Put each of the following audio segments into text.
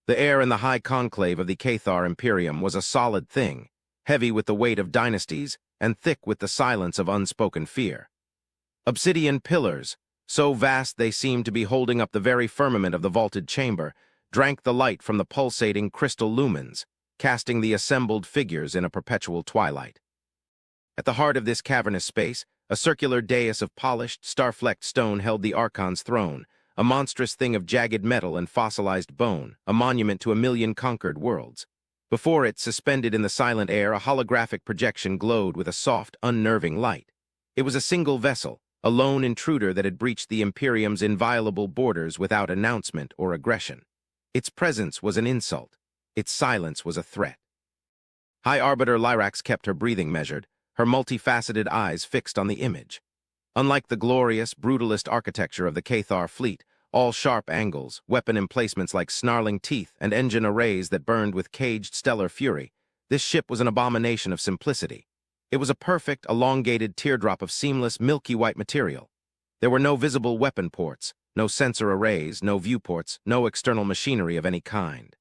The air in the high conclave of the Cathar Imperium was a solid thing, heavy with the weight of dynasties and thick with the silence of unspoken fear. Obsidian pillars, so vast they seemed to be holding up the very firmament of the vaulted chamber, drank the light from the pulsating crystal lumens, casting the assembled figures in a perpetual twilight. At the heart of this cavernous space, a circular dais of polished, star-flecked stone held the Archon's throne, a monstrous thing of jagged metal and fossilized bone, a monument to 1,000,000 conquered worlds. Before it, suspended in the silent air, a holographic projection glowed with a soft, unnerving light. It was a single vessel, a lone intruder that had breached the Imperium's inviolable borders without announcement or aggression. Its presence was an insult. Its silence was a threat. High Arbiter Lyrax kept her breathing measured, her multifaceted eyes fixed on the image. Unlike the glorious, brutalist architecture of the Cathar fleet, all sharp angles, weapon emplacements like snarling teeth, and engine arrays that burned with caged stellar fury, this ship was an abomination of simplicity. It was a perfect, elongated teardrop of seamless, milky white material. There were no visible weapon ports, no sensor arrays, no viewports, no external machinery of any kind.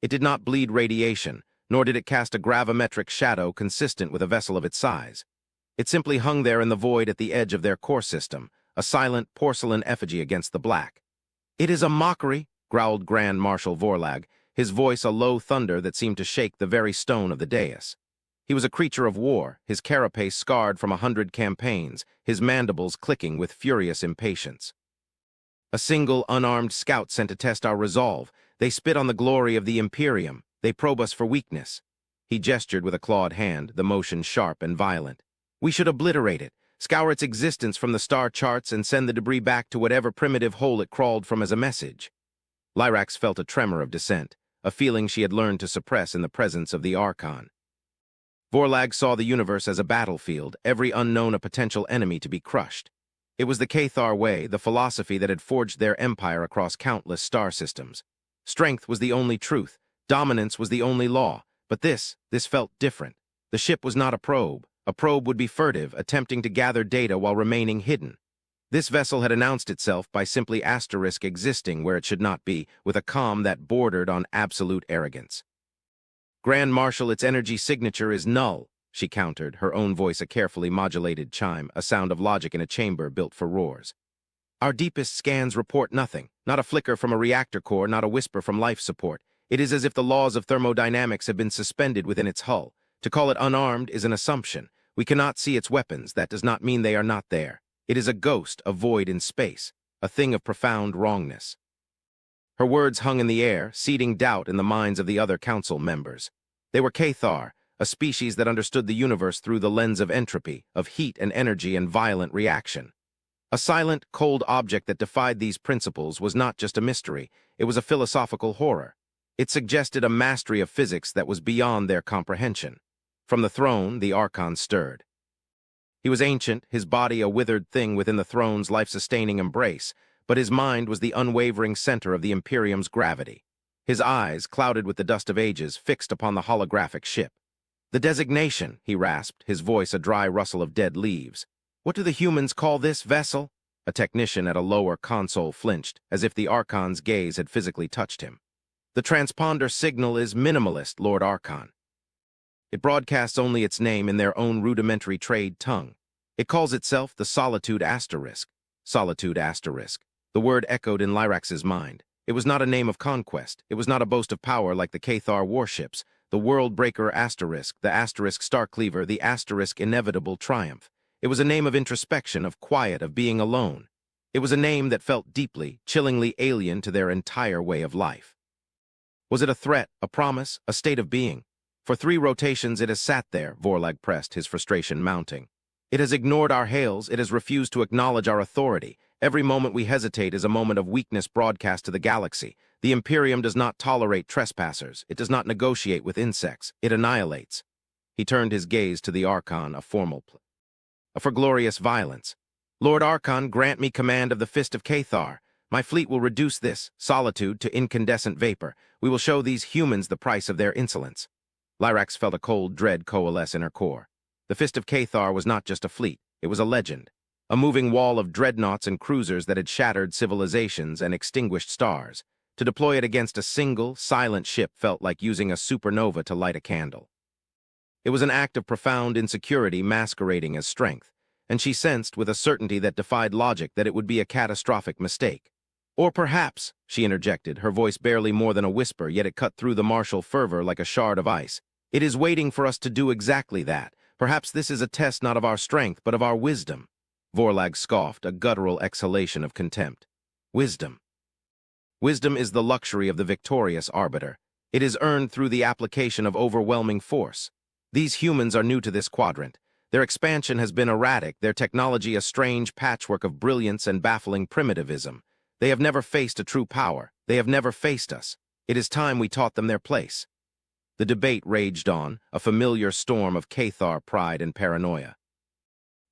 It did not bleed radiation, nor did it cast a gravimetric shadow consistent with a vessel of its size. It simply hung there in the void at the edge of their core system, a silent porcelain effigy against the black. "It is a mockery," growled Grand Marshal Vorlag, his voice a low thunder that seemed to shake the very stone of the dais. He was a creature of war, his carapace scarred from 100 campaigns, his mandibles clicking with furious impatience. "A single, unarmed scout sent to test our resolve. They spit on the glory of the Imperium. They probe us for weakness." He gestured with a clawed hand, the motion sharp and violent. "We should obliterate it, scour its existence from the star charts and send the debris back to whatever primitive hole it crawled from as a message." Lyrax felt a tremor of dissent, a feeling she had learned to suppress in the presence of the Archon. Vorlag saw the universe as a battlefield, every unknown a potential enemy to be crushed. It was the Cathar way, the philosophy that had forged their empire across countless star systems. Strength was the only truth, dominance was the only law, but this felt different. The ship was not a probe. A probe would be furtive, attempting to gather data while remaining hidden. This vessel had announced itself by simply existing where it should not be, with a calm that bordered on absolute arrogance. "Grand Marshal, its energy signature is null," she countered, her own voice a carefully modulated chime, a sound of logic in a chamber built for roars. "Our deepest scans report nothing, not a flicker from a reactor core, not a whisper from life support. It is as if the laws of thermodynamics have been suspended within its hull. To call it unarmed is an assumption. We cannot see its weapons. That does not mean they are not there. It is a ghost, a void in space, a thing of profound wrongness." Her words hung in the air, seeding doubt in the minds of the other council members. They were Cathar, a species that understood the universe through the lens of entropy, of heat and energy and violent reaction. A silent, cold object that defied these principles was not just a mystery, it was a philosophical horror. It suggested a mastery of physics that was beyond their comprehension. From the throne, the Archon stirred. He was ancient, his body a withered thing within the throne's life-sustaining embrace, but his mind was the unwavering center of the Imperium's gravity. His eyes, clouded with the dust of ages, fixed upon the holographic ship. "The designation," he rasped, his voice a dry rustle of dead leaves. "What do the humans call this vessel?" A technician at a lower console flinched, as if the Archon's gaze had physically touched him. "The transponder signal is minimalist, Lord Archon. It broadcasts only its name in their own rudimentary trade tongue. It calls itself the Solitude Asterisk. Solitude Asterisk. The word echoed in Lyrax's mind. It was not a name of conquest. It was not a boast of power like the Cathar warships, the Worldbreaker Asterisk, the Asterisk Starcleaver, the Asterisk Inevitable Triumph. It was a name of introspection, of quiet, of being alone. It was a name that felt deeply, chillingly alien to their entire way of life. Was it a threat, a promise, a state of being? For 3 rotations it has sat there, Vorlag pressed, his frustration mounting. It has ignored our hails, it has refused to acknowledge our authority. Every moment we hesitate is a moment of weakness broadcast to the galaxy. The Imperium does not tolerate trespassers. It does not negotiate with insects. It annihilates. He turned his gaze to the Archon, a formal plea. For glorious violence. "Lord Archon, grant me command of the Fist of Cathar. My fleet will reduce this solitude to incandescent vapor. We will show these humans the price of their insolence." Lyrax felt a cold dread coalesce in her core. The Fist of Cathar was not just a fleet, it was a legend. A moving wall of dreadnoughts and cruisers that had shattered civilizations and extinguished stars. To deploy it against a single, silent ship felt like using a supernova to light a candle. It was an act of profound insecurity masquerading as strength, and she sensed with a certainty that defied logic that it would be a catastrophic mistake. Or perhaps, she interjected, her voice barely more than a whisper, yet it cut through the martial fervor like a shard of ice. It is waiting for us to do exactly that. Perhaps this is a test not of our strength, but of our wisdom. Vorlag scoffed, a guttural exhalation of contempt. Wisdom. Wisdom is the luxury of the victorious arbiter. It is earned through the application of overwhelming force. These humans are new to this quadrant. Their expansion has been erratic, their technology a strange patchwork of brilliance and baffling primitivism. They have never faced a true power. They have never faced us. It is time we taught them their place. The debate raged on, a familiar storm of Cathar pride and paranoia.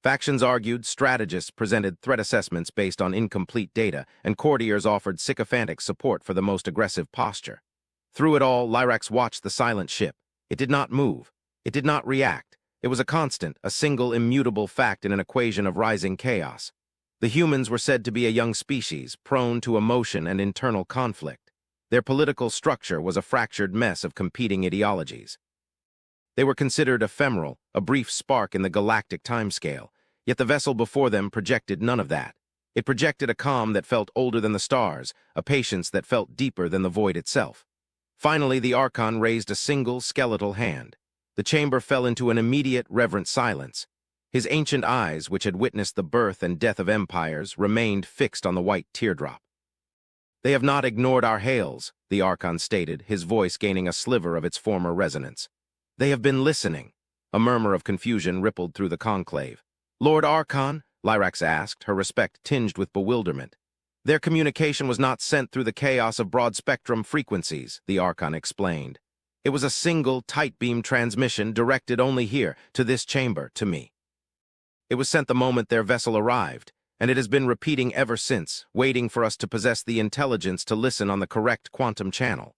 Factions argued, strategists presented threat assessments based on incomplete data, and courtiers offered sycophantic support for the most aggressive posture. Through it all, Lyrax watched the silent ship. It did not move. It did not react. It was a constant, a single immutable fact in an equation of rising chaos. The humans were said to be a young species, prone to emotion and internal conflict. Their political structure was a fractured mess of competing ideologies. They were considered ephemeral, a brief spark in the galactic timescale, yet the vessel before them projected none of that. It projected a calm that felt older than the stars, a patience that felt deeper than the void itself. Finally, the Archon raised a single skeletal hand. The chamber fell into an immediate, reverent silence. His ancient eyes, which had witnessed the birth and death of empires, remained fixed on the white teardrop. "They have not ignored our hails," the Archon stated, his voice gaining a sliver of its former resonance. "They have been listening." A murmur of confusion rippled through the conclave. "Lord Archon?" Lyrax asked, her respect tinged with bewilderment. "Their communication was not sent through the chaos of broad-spectrum frequencies," the Archon explained. "It was a single, tight-beam transmission directed only here, to this chamber, to me. It was sent the moment their vessel arrived, and it has been repeating ever since, waiting for us to possess the intelligence to listen on the correct quantum channel."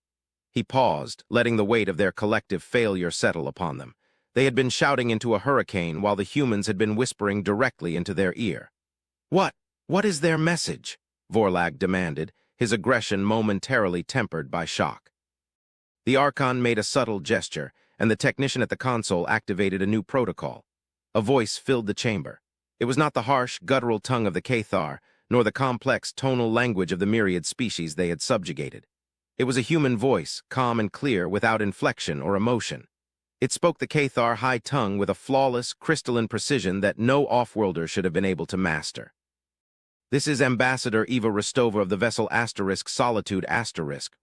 He paused, letting the weight of their collective failure settle upon them. They had been shouting into a hurricane while the humans had been whispering directly into their ear. What is their message?" Vorlag demanded, his aggression momentarily tempered by shock. The Archon made a subtle gesture, and the technician at the console activated a new protocol. A voice filled the chamber. It was not the harsh, guttural tongue of the Cathar, nor the complex tonal language of the myriad species they had subjugated. It was a human voice, calm and clear, without inflection or emotion. It spoke the Cathar high tongue with a flawless, crystalline precision that no off-worlder should have been able to master. "This is Ambassador Eva Rostova of the vessel Solitude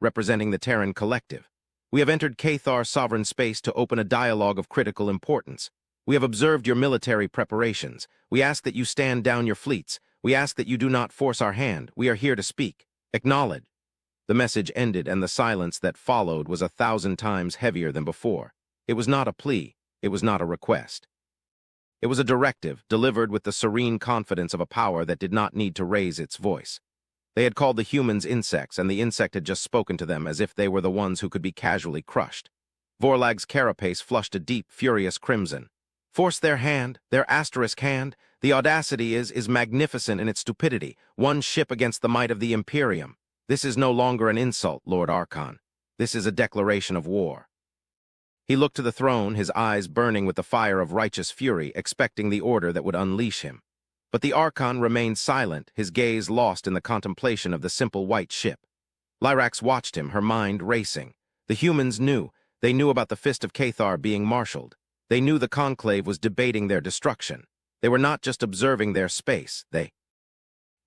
representing the Terran Collective. We have entered Cathar sovereign space to open a dialogue of critical importance. We have observed your military preparations. We ask that you stand down your fleets. We ask that you do not force our hand. We are here to speak. Acknowledge." The message ended, and the silence that followed was 1,000 times heavier than before. It was not a plea. It was not a request. It was a directive, delivered with the serene confidence of a power that did not need to raise its voice. They had called the humans insects, and the insect had just spoken to them as if they were the ones who could be casually crushed. Vorlag's carapace flushed a deep, furious crimson. Force their hand, their asterisk hand. The audacity is magnificent in its stupidity. One ship against the might of the Imperium. This is no longer an insult, Lord Archon. This is a declaration of war. He looked to the throne, his eyes burning with the fire of righteous fury, expecting the order that would unleash him. But the Archon remained silent, his gaze lost in the contemplation of the simple white ship. Lyrax watched him, her mind racing. The humans knew. They knew about the Fist of Cathar being marshaled. They knew the Conclave was debating their destruction. They were not just observing their space. They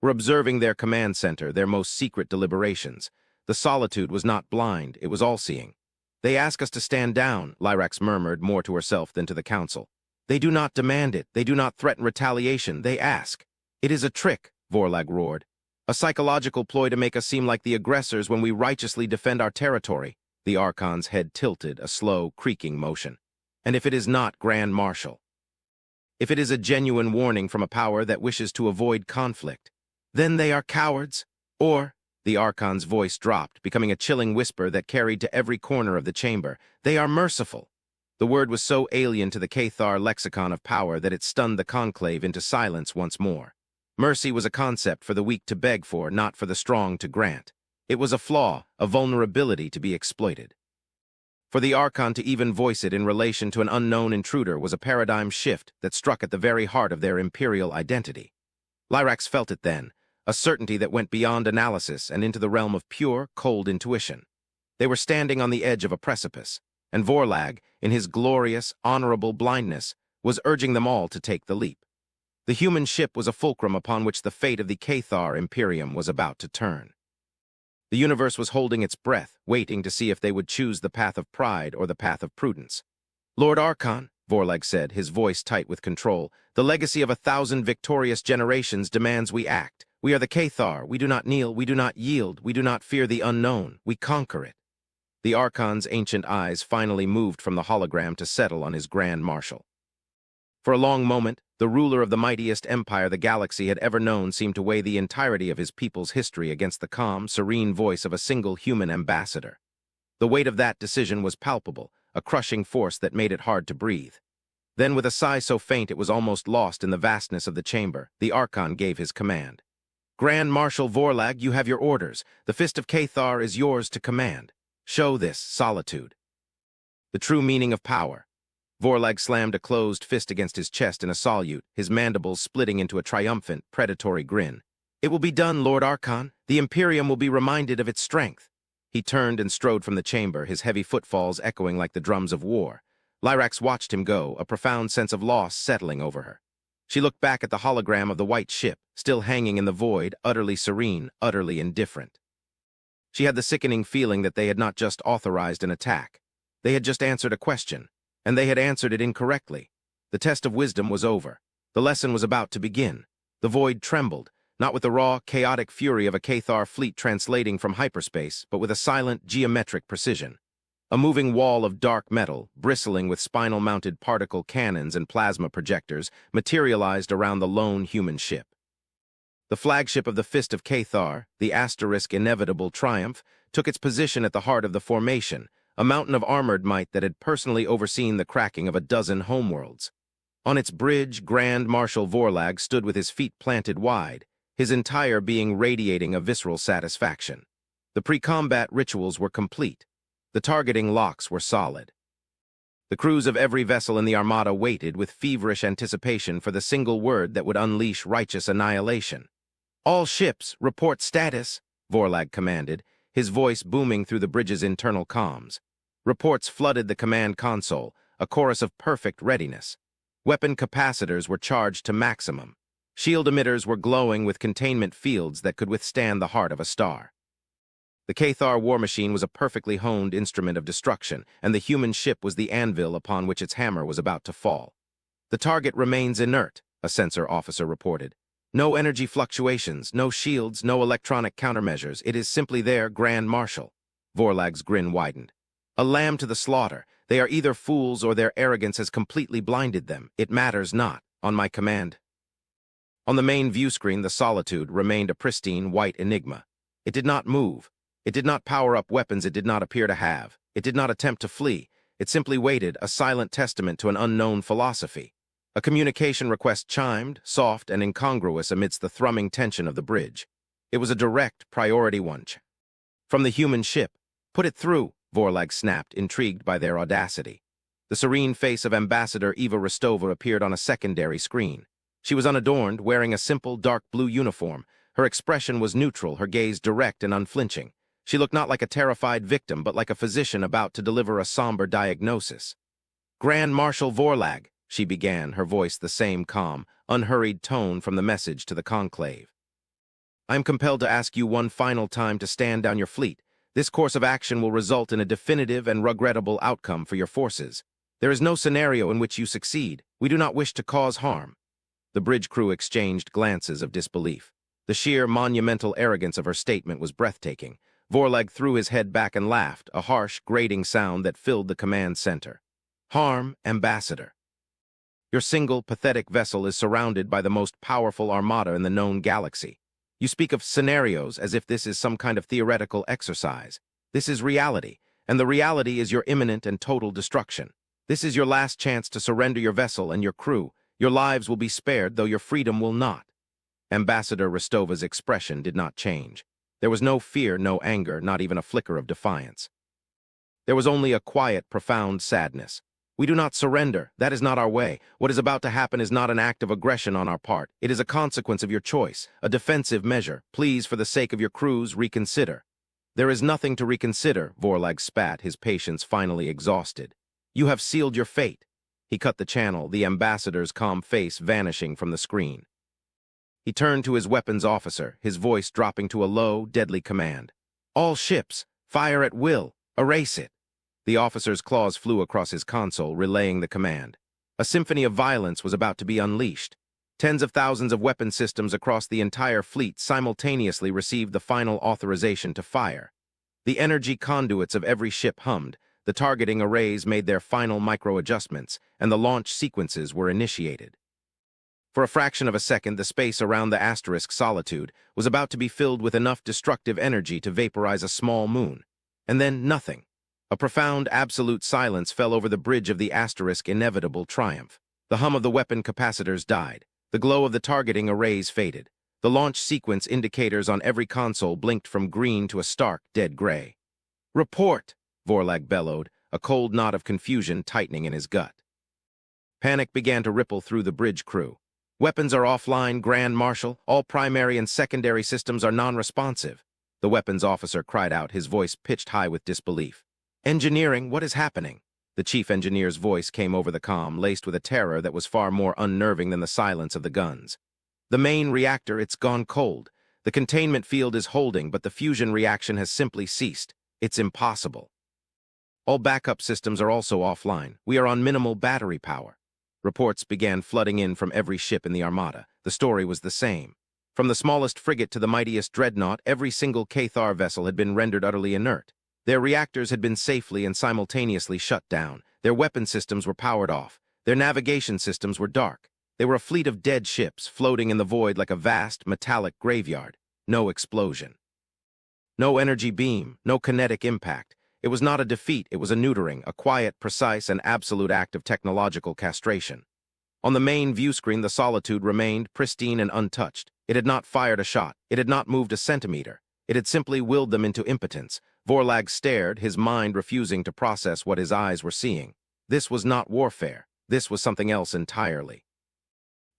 were observing their command center, their most secret deliberations. The Solitude was not blind, it was all-seeing. "They ask us to stand down," Lyrax murmured more to herself than to the council. "They do not demand it. They do not threaten retaliation. They ask." "It is a trick," Vorlag roared. "A psychological ploy to make us seem like the aggressors when we righteously defend our territory." The Archon's head tilted, a slow, creaking motion. "And if it is not Grand Marshal? If it is a genuine warning from a power that wishes to avoid conflict? Then they are cowards? Or," the Archon's voice dropped, becoming a chilling whisper that carried to every corner of the chamber, "they are merciful." The word was so alien to the Cathar lexicon of power that it stunned the Conclave into silence once more. Mercy was a concept for the weak to beg for, not for the strong to grant. It was a flaw, a vulnerability to be exploited. For the Archon to even voice it in relation to an unknown intruder was a paradigm shift that struck at the very heart of their imperial identity. Lyrax felt it then, a certainty that went beyond analysis and into the realm of pure, cold intuition. They were standing on the edge of a precipice, and Vorlag, in his glorious, honorable blindness, was urging them all to take the leap. The human ship was a fulcrum upon which the fate of the Cathar Imperium was about to turn. The universe was holding its breath, waiting to see if they would choose the path of pride or the path of prudence. "Lord Archon," Vorlag said, his voice tight with control, "the legacy of 1,000 victorious generations demands we act. We are the Cathar. We do not kneel. We do not yield. We do not fear the unknown. We conquer it." The Archon's ancient eyes finally moved from the hologram to settle on his Grand Marshal. For a long moment, the ruler of the mightiest empire the galaxy had ever known seemed to weigh the entirety of his people's history against the calm, serene voice of a single human ambassador. The weight of that decision was palpable, a crushing force that made it hard to breathe. Then, with a sigh so faint it was almost lost in the vastness of the chamber, the Archon gave his command. "Grand Marshal Vorlag, you have your orders. The Fist of Cathar is yours to command. Show this solitude." The true meaning of power. Vorlag slammed a closed fist against his chest in a salute, his mandibles splitting into a triumphant, predatory grin. "It will be done, Lord Archon. The Imperium will be reminded of its strength." He turned and strode from the chamber, his heavy footfalls echoing like the drums of war. Lyrax watched him go, a profound sense of loss settling over her. She looked back at the hologram of the white ship, still hanging in the void, utterly serene, utterly indifferent. She had the sickening feeling that they had not just authorized an attack. They had just answered a question, and they had answered it incorrectly. The test of wisdom was over. The lesson was about to begin. The void trembled, not with the raw, chaotic fury of a Cathar fleet translating from hyperspace, but with a silent, geometric precision. A moving wall of dark metal, bristling with spinal-mounted particle cannons and plasma projectors, materialized around the lone human ship. The flagship of the Fist of Cathar, the asterisk inevitable Triumph, took its position at the heart of the formation, a mountain of armored might that had personally overseen the cracking of a dozen homeworlds. On its bridge, Grand Marshal Vorlag stood with his feet planted wide, his entire being radiating a visceral satisfaction. The pre-combat rituals were complete. The targeting locks were solid. The crews of every vessel in the Armada waited with feverish anticipation for the single word that would unleash righteous annihilation. "All ships, report status," Vorlag commanded, his voice booming through the bridge's internal comms. Reports flooded the command console, a chorus of perfect readiness. Weapon capacitors were charged to maximum. Shield emitters were glowing with containment fields that could withstand the heart of a star. The Cathar war machine was a perfectly honed instrument of destruction, and the human ship was the anvil upon which its hammer was about to fall. "The target remains inert," a sensor officer reported. "No energy fluctuations, no shields, no electronic countermeasures. It is simply there, Grand Marshal." Vorlag's grin widened. "A lamb to the slaughter. They are either fools or their arrogance has completely blinded them. It matters not. On my command." On the main view screen, the Solitude remained a pristine, white enigma. It did not move. It did not power up weapons it did not appear to have. It did not attempt to flee. It simply waited, a silent testament to an unknown philosophy. A communication request chimed, soft and incongruous amidst the thrumming tension of the bridge. It was a direct, priority one. From the human ship. "Put it through," Vorlag snapped, intrigued by their audacity. The serene face of Ambassador Eva Rostova appeared on a secondary screen. She was unadorned, wearing a simple, dark blue uniform. Her expression was neutral, her gaze direct and unflinching. She looked not like a terrified victim, but like a physician about to deliver a somber diagnosis. "Grand Marshal Vorlag," she began, her voice the same calm, unhurried tone from the message to the conclave. "I am compelled to ask you one final time to stand down your fleet. This course of action will result in a definitive and regrettable outcome for your forces. There is no scenario in which you succeed. We do not wish to cause harm." The bridge crew exchanged glances of disbelief. The sheer, monumental arrogance of her statement was breathtaking. Vorlag threw his head back and laughed, a harsh, grating sound that filled the command center. "Harm, Ambassador. Your single, pathetic vessel is surrounded by the most powerful armada in the known galaxy. You speak of scenarios as if this is some kind of theoretical exercise. This is reality, and the reality is your imminent and total destruction. This is your last chance to surrender your vessel and your crew. Your lives will be spared, though your freedom will not." Ambassador Rostova's expression did not change. There was no fear, no anger, not even a flicker of defiance. There was only a quiet, profound sadness. We do not surrender. That is not our way. What is about to happen is not an act of aggression on our part. It is a consequence of your choice, a defensive measure. Please, for the sake of your crews, reconsider. There is nothing to reconsider, Vorlag spat, his patience finally exhausted. You have sealed your fate. He cut the channel, the ambassador's calm face vanishing from the screen. He turned to his weapons officer, his voice dropping to a low, deadly command. All ships, fire at will, erase it. The officer's claws flew across his console, relaying the command. A symphony of violence was about to be unleashed. Tens of thousands of weapon systems across the entire fleet simultaneously received the final authorization to fire. The energy conduits of every ship hummed, the targeting arrays made their final micro-adjustments, and the launch sequences were initiated. For a fraction of a second, the space around the asterisk Solitude was about to be filled with enough destructive energy to vaporize a small moon. And then nothing. A profound, absolute silence fell over the bridge of the asterisk inevitable triumph. The hum of the weapon capacitors died. The glow of the targeting arrays faded. The launch sequence indicators on every console blinked from green to a stark, dead gray. Report! Vorlag bellowed, a cold knot of confusion tightening in his gut. Panic began to ripple through the bridge crew. Weapons are offline, Grand Marshal. All primary and secondary systems are non-responsive. The weapons officer cried out, his voice pitched high with disbelief. Engineering, what is happening? The chief engineer's voice came over the comm, laced with a terror that was far more unnerving than the silence of the guns. The main reactor, it's gone cold. The containment field is holding, but the fusion reaction has simply ceased. It's impossible. All backup systems are also offline. We are on minimal battery power. Reports began flooding in from every ship in the Armada. The story was the same. From the smallest frigate to the mightiest dreadnought, every single Cathar vessel had been rendered utterly inert. Their reactors had been safely and simultaneously shut down. Their weapon systems were powered off. Their navigation systems were dark. They were a fleet of dead ships, floating in the void like a vast, metallic graveyard. No explosion. No energy beam, no kinetic impact. It was not a defeat, it was a neutering, a quiet, precise, and absolute act of technological castration. On the main view screen, the Solitude remained pristine and untouched. It had not fired a shot. It had not moved a centimeter. It had simply willed them into impotence. Vorlag stared, his mind refusing to process what his eyes were seeing. This was not warfare. This was something else entirely.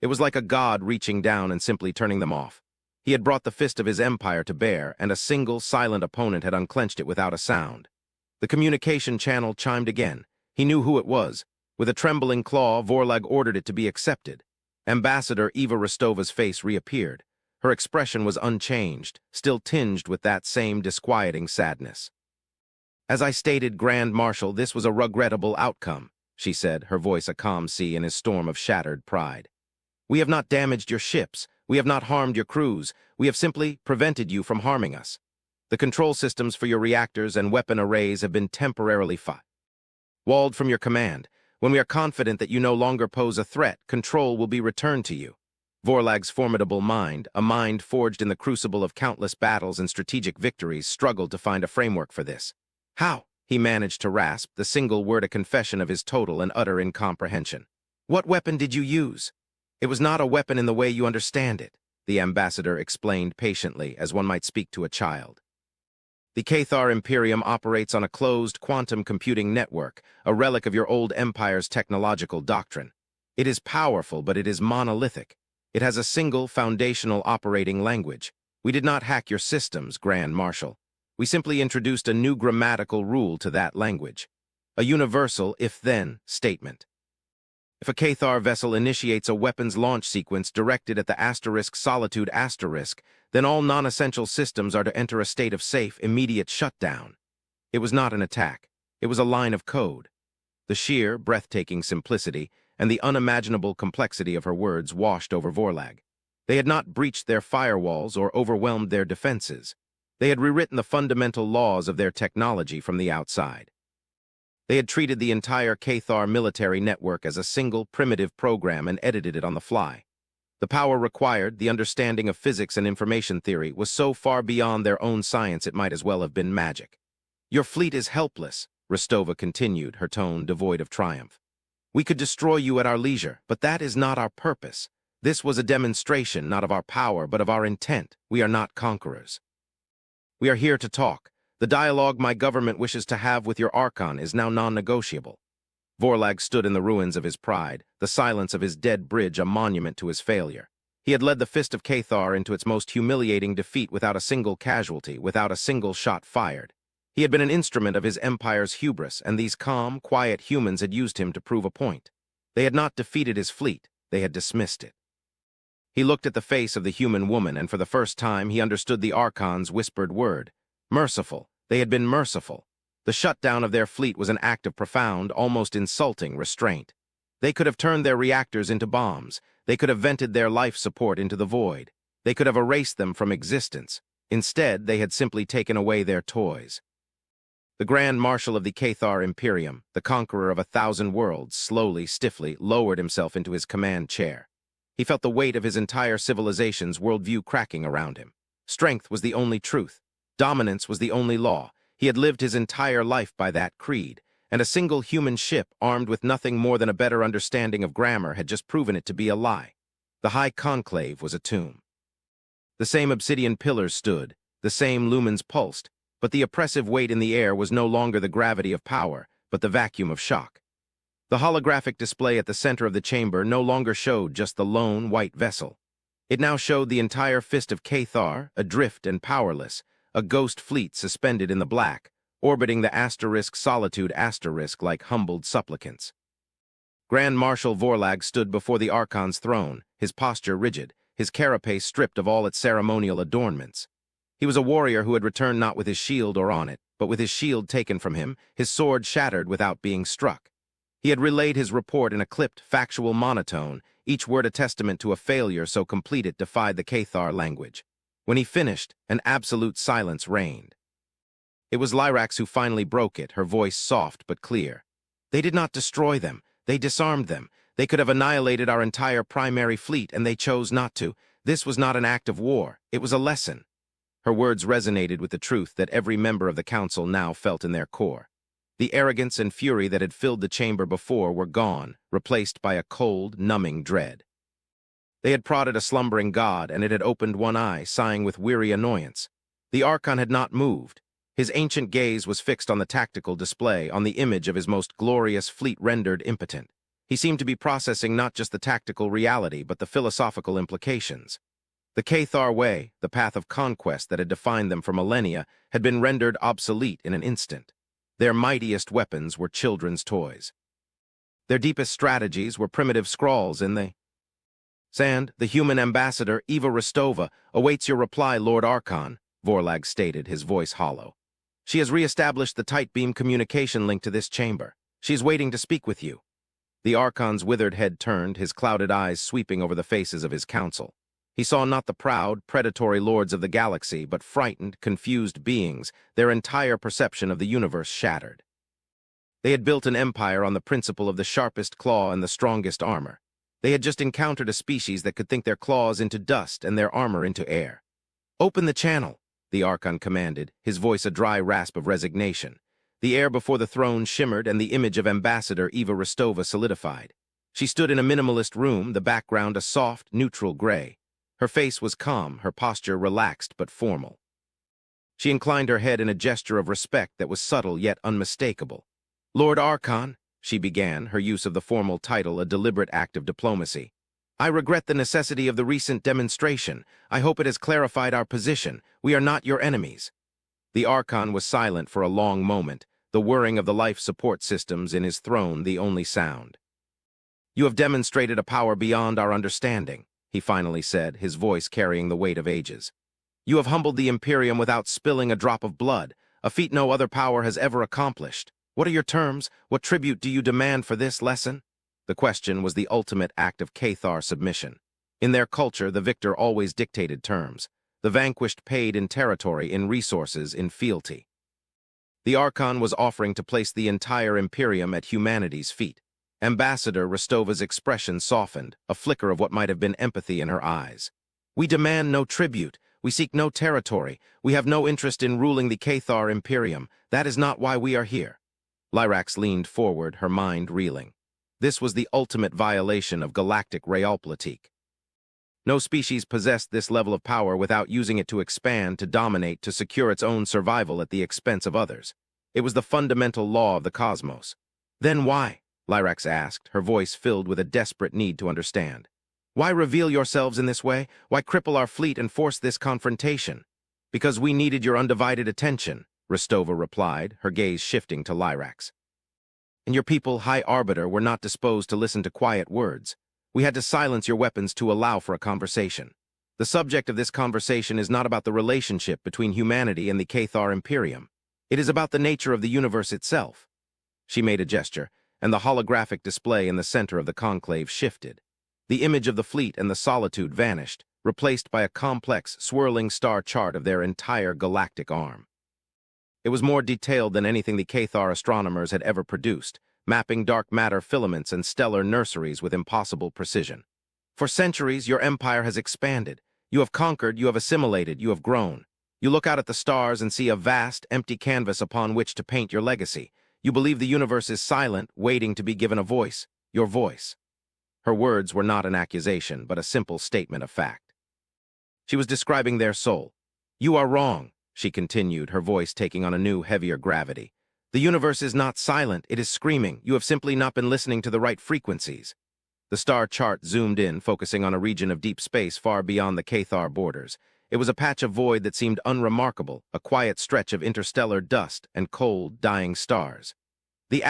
It was like a god reaching down and simply turning them off. He had brought the fist of his empire to bear, and a single, silent opponent had unclenched it without a sound. The communication channel chimed again. He knew who it was. With a trembling claw, Vorlag ordered it to be accepted. Ambassador Eva Rostova's face reappeared. Her expression was unchanged, still tinged with that same disquieting sadness. As I stated, Grand Marshal, this was a regrettable outcome, she said, her voice a calm sea in his storm of shattered pride. We have not damaged your ships. We have not harmed your crews. We have simply prevented you from harming us. The control systems for your reactors and weapon arrays have been temporarily walled from your command. When we are confident that you no longer pose a threat, control will be returned to you. Vorlag's formidable mind, a mind forged in the crucible of countless battles and strategic victories, struggled to find a framework for this. How? He managed to rasp, the single word a confession of his total and utter incomprehension. What weapon did you use? It was not a weapon in the way you understand it, the ambassador explained patiently, as one might speak to a child. The Cathar Imperium operates on a closed quantum computing network, a relic of your old empire's technological doctrine. It is powerful, but it is monolithic. It has a single foundational operating language. We did not hack your systems, Grand Marshal. We simply introduced a new grammatical rule to that language. A universal if-then statement. If a Cathar vessel initiates a weapons launch sequence directed at the asterisk Solitude asterisk, then all non-essential systems are to enter a state of safe, immediate shutdown. It was not an attack. It was a line of code. The sheer, breathtaking simplicity and the unimaginable complexity of her words washed over Vorlag. They had not breached their firewalls or overwhelmed their defenses. They had rewritten the fundamental laws of their technology from the outside. They had treated the entire Cathar military network as a single primitive program and edited it on the fly. The power required, the understanding of physics and information theory, was so far beyond their own science it might as well have been magic. Your fleet is helpless, Rostova continued, her tone devoid of triumph. We could destroy you at our leisure, but that is not our purpose. This was a demonstration not of our power, but of our intent. We are not conquerors. We are here to talk. The dialogue my government wishes to have with your Archon is now non-negotiable. Vorlag stood in the ruins of his pride, the silence of his dead bridge a monument to his failure. He had led the Fist of Cathar into its most humiliating defeat without a single casualty, without a single shot fired. He had been an instrument of his empire's hubris, and these calm, quiet humans had used him to prove a point. They had not defeated his fleet, they had dismissed it. He looked at the face of the human woman, and for the first time he understood the Archon's whispered word. Merciful. They had been merciful. The shutdown of their fleet was an act of profound, almost insulting restraint. They could have turned their reactors into bombs. They could have vented their life support into the void. They could have erased them from existence. Instead, they had simply taken away their toys. The Grand Marshal of the Cathar Imperium, the conqueror of 1,000 worlds, slowly, stiffly, lowered himself into his command chair. He felt the weight of his entire civilization's worldview cracking around him. Strength was the only truth. Dominance was the only law. He had lived his entire life by that creed, and a single human ship armed with nothing more than a better understanding of grammar had just proven it to be a lie. The High Conclave was a tomb. The same obsidian pillars stood, the same lumens pulsed, but the oppressive weight in the air was no longer the gravity of power, but the vacuum of shock. The holographic display at the center of the chamber no longer showed just the lone, white vessel. It now showed the entire Fist of Cathar, adrift and powerless, a ghost fleet suspended in the black, orbiting the solitude like humbled supplicants. Grand Marshal Vorlag stood before the Archon's throne, his posture rigid, his carapace stripped of all its ceremonial adornments. He was a warrior who had returned not with his shield or on it, but with his shield taken from him, his sword shattered without being struck. He had relayed his report in a clipped, factual monotone, each word a testament to a failure so complete it defied the Cathar language. When he finished, an absolute silence reigned. It was Lyrax who finally broke it, her voice soft but clear. They did not destroy them. They disarmed them. They could have annihilated our entire primary fleet, and they chose not to. This was not an act of war. It was a lesson. Her words resonated with the truth that every member of the council now felt in their core. The arrogance and fury that had filled the chamber before were gone, replaced by a cold, numbing dread. They had prodded a slumbering god, and it had opened one eye, sighing with weary annoyance. The Archon had not moved. His ancient gaze was fixed on the tactical display, on the image of his most glorious fleet rendered impotent. He seemed to be processing not just the tactical reality, but the philosophical implications. The Cathar way, the path of conquest that had defined them for millennia, had been rendered obsolete in an instant. Their mightiest weapons were children's toys. Their deepest strategies were primitive scrawls in the sand. The human ambassador, Eva Rostova, awaits your reply, Lord Archon, Vorlag stated, his voice hollow. She has re-established the tight beam communication link to this chamber. She is waiting to speak with you. The Archon's withered head turned, his clouded eyes sweeping over the faces of his council. He saw not the proud, predatory lords of the galaxy, but frightened, confused beings, their entire perception of the universe shattered. They had built an empire on the principle of the sharpest claw and the strongest armor. They had just encountered a species that could think their claws into dust and their armor into air. "Open the channel," the Archon commanded, his voice a dry rasp of resignation. The air before the throne shimmered, and the image of Ambassador Eva Rostova solidified. She stood in a minimalist room, the background a soft, neutral gray. Her face was calm, her posture relaxed but formal. She inclined her head in a gesture of respect that was subtle yet unmistakable. "Lord Archon," she began, her use of the formal title a deliberate act of diplomacy. "I regret the necessity of the recent demonstration. I hope it has clarified our position. We are not your enemies." The Archon was silent for a long moment, the whirring of the life support systems in his throne the only sound. "You have demonstrated a power beyond our understanding," he finally said, his voice carrying the weight of ages. "You have humbled the Imperium without spilling a drop of blood, a feat no other power has ever accomplished. What are your terms? What tribute do you demand for this lesson?" The question was the ultimate act of Cathar submission. In their culture, the victor always dictated terms. The vanquished paid in territory, in resources, in fealty. The Archon was offering to place the entire Imperium at humanity's feet. Ambassador Rostova's expression softened, a flicker of what might have been empathy in her eyes. "We demand no tribute. We seek no territory. We have no interest in ruling the Cathar Imperium. That is not why we are here." Lyrax leaned forward, her mind reeling. This was the ultimate violation of galactic realpolitik. No species possessed this level of power without using it to expand, to dominate, to secure its own survival at the expense of others. It was the fundamental law of the cosmos. Then why? Lyrax asked, her voice filled with a desperate need to understand. Why reveal yourselves in this way? Why cripple our fleet and force this confrontation? Because we needed your undivided attention, Rostova replied, her gaze shifting to Lyrax. And your people, High Arbiter, were not disposed to listen to quiet words. We had to silence your weapons to allow for a conversation. The subject of this conversation is not about the relationship between humanity and the Cathar Imperium. It is about the nature of the universe itself. She made a gesture, and the holographic display in the center of the conclave shifted. The image of the fleet and the solitude vanished, replaced by a complex, swirling star chart of their entire galactic arm. It was more detailed than anything the Cathar astronomers had ever produced, mapping dark matter filaments and stellar nurseries with impossible precision. For centuries, your empire has expanded. You have conquered, you have assimilated, you have grown. You look out at the stars and see a vast, empty canvas upon which to paint your legacy. You believe the universe is silent, waiting to be given a voice, your voice. Her words were not an accusation, but a simple statement of fact. She was describing their soul. You are wrong, she continued, her voice taking on a new, heavier gravity. The universe is not silent, it is screaming. You have simply not been listening to the right frequencies. The star chart zoomed in, focusing on a region of deep space far beyond the Cathar borders. It was a patch of void that seemed unremarkable, a quiet stretch of interstellar dust and cold, dying stars. The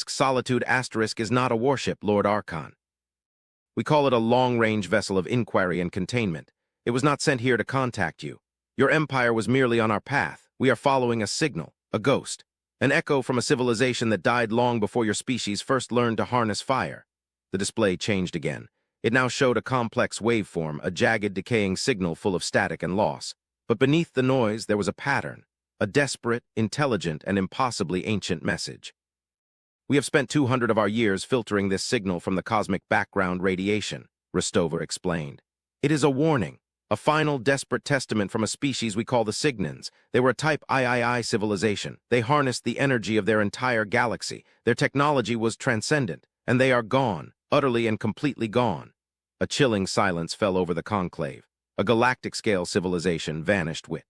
Solitude is not a warship, Lord Archon. We call it a long-range vessel of inquiry and containment. It was not sent here to contact you. Your empire was merely on our path. We are following a signal, a ghost. An echo from a civilization that died long before your species first learned to harness fire. The display changed again. It now showed a complex waveform, a jagged, decaying signal full of static and loss. But beneath the noise, there was a pattern, a desperate, intelligent, and impossibly ancient message. We have spent 200 of our years filtering this signal from the cosmic background radiation, Rostova explained. It is a warning. A final, desperate testament from a species we call the Signans. They were a type III civilization. They harnessed the energy of their entire galaxy. Their technology was transcendent, and they are gone, utterly and completely gone. A chilling silence fell over the conclave. A galactic-scale civilization vanished with.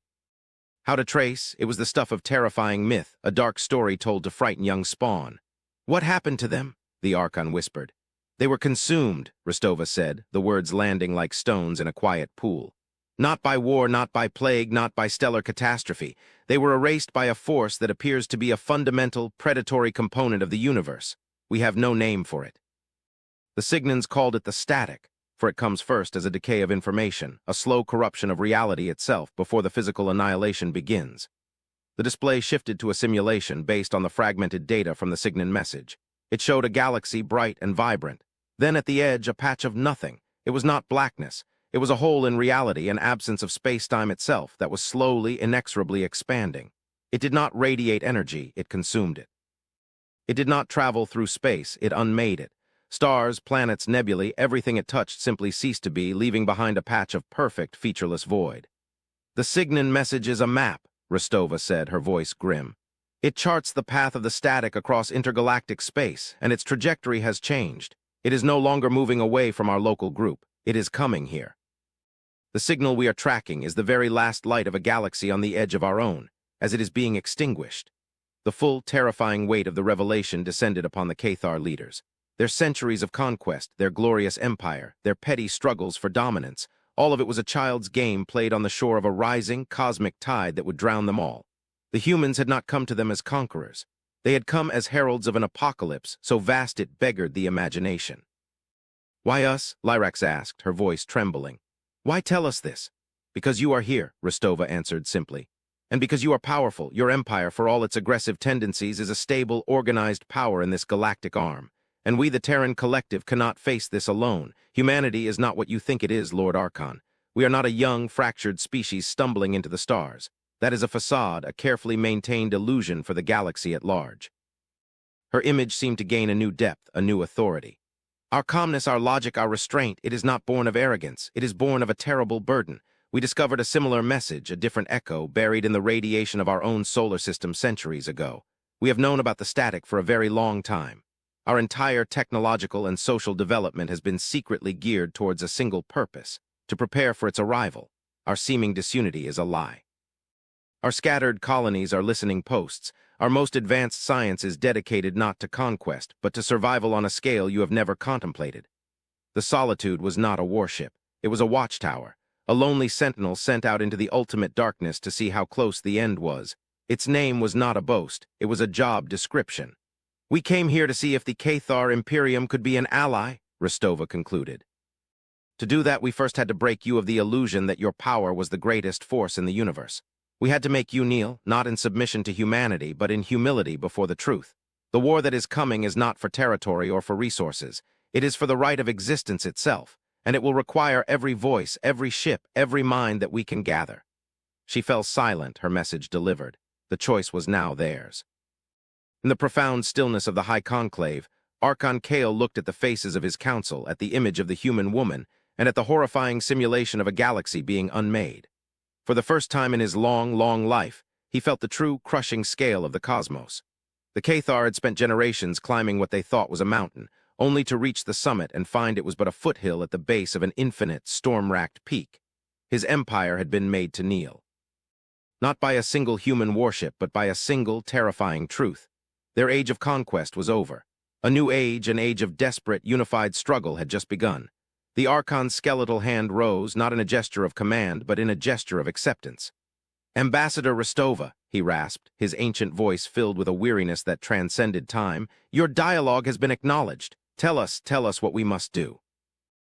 How to trace? It was the stuff of terrifying myth, a dark story told to frighten young spawn. What happened to them? The Archon whispered. They were consumed, Rostova said, the words landing like stones in a quiet pool. Not by war, not by plague, not by stellar catastrophe. They were erased by a force that appears to be a fundamental, predatory component of the universe. We have no name for it. The Signans called it the static, for it comes first as a decay of information, a slow corruption of reality itself before the physical annihilation begins. The display shifted to a simulation based on the fragmented data from the Signan message. It showed a galaxy bright and vibrant. Then at the edge, a patch of nothing. It was not blackness. It was a hole in reality, an absence of space-time itself that was slowly, inexorably expanding. It did not radiate energy, it consumed it. It did not travel through space, it unmade it. Stars, planets, nebulae, everything it touched simply ceased to be, leaving behind a patch of perfect, featureless void. The Signan message is a map, Rostova said, her voice grim. It charts the path of the static across intergalactic space, and its trajectory has changed. It is no longer moving away from our local group. It is coming here. The signal we are tracking is the very last light of a galaxy on the edge of our own, as it is being extinguished. The full, terrifying weight of the revelation descended upon the Cathar leaders. Their centuries of conquest, their glorious empire, their petty struggles for dominance, all of it was a child's game played on the shore of a rising, cosmic tide that would drown them all. The humans had not come to them as conquerors. They had come as heralds of an apocalypse, so vast it beggared the imagination. Why us? Lyrax asked, her voice trembling. Why tell us this? Because you are here, Rostova answered simply. And because you are powerful, your empire, for all its aggressive tendencies, is a stable, organized power in this galactic arm. And we, the Terran Collective, cannot face this alone. Humanity is not what you think it is, Lord Archon. We are not a young, fractured species stumbling into the stars. That is a facade, a carefully maintained illusion for the galaxy at large. Her image seemed to gain a new depth, a new authority. Our calmness, our logic, our restraint, it is not born of arrogance. It is born of a terrible burden. We discovered a similar message, a different echo, buried in the radiation of our own solar system centuries ago. We have known about the static for a very long time. Our entire technological and social development has been secretly geared towards a single purpose, to prepare for its arrival. Our seeming disunity is a lie. Our scattered colonies are listening posts. Our most advanced science is dedicated not to conquest, but to survival on a scale you have never contemplated. The Solitude was not a warship. It was a watchtower, a lonely sentinel sent out into the ultimate darkness to see how close the end was. Its name was not a boast. It was a job description. "We came here to see if the Cathar Imperium could be an ally," Rostova concluded. "To do that, we first had to break you of the illusion that your power was the greatest force in the universe. We had to make you kneel, not in submission to humanity, but in humility before the truth. The war that is coming is not for territory or for resources. It is for the right of existence itself, and it will require every voice, every ship, every mind that we can gather." She fell silent, her message delivered. The choice was now theirs. In the profound stillness of the high conclave, Archon Kale looked at the faces of his council, at the image of the human woman, and at the horrifying simulation of a galaxy being unmade. For the first time in his long, long life, he felt the true, crushing scale of the cosmos. The Cathar had spent generations climbing what they thought was a mountain, only to reach the summit and find it was but a foothill at the base of an infinite, storm-racked peak. His empire had been made to kneel. Not by a single human warship, but by a single, terrifying truth. Their age of conquest was over. A new age, an age of desperate, unified struggle had just begun. The Archon's skeletal hand rose, not in a gesture of command, but in a gesture of acceptance. "Ambassador Rostova," he rasped, his ancient voice filled with a weariness that transcended time, "your dialogue has been acknowledged. Tell us what we must do."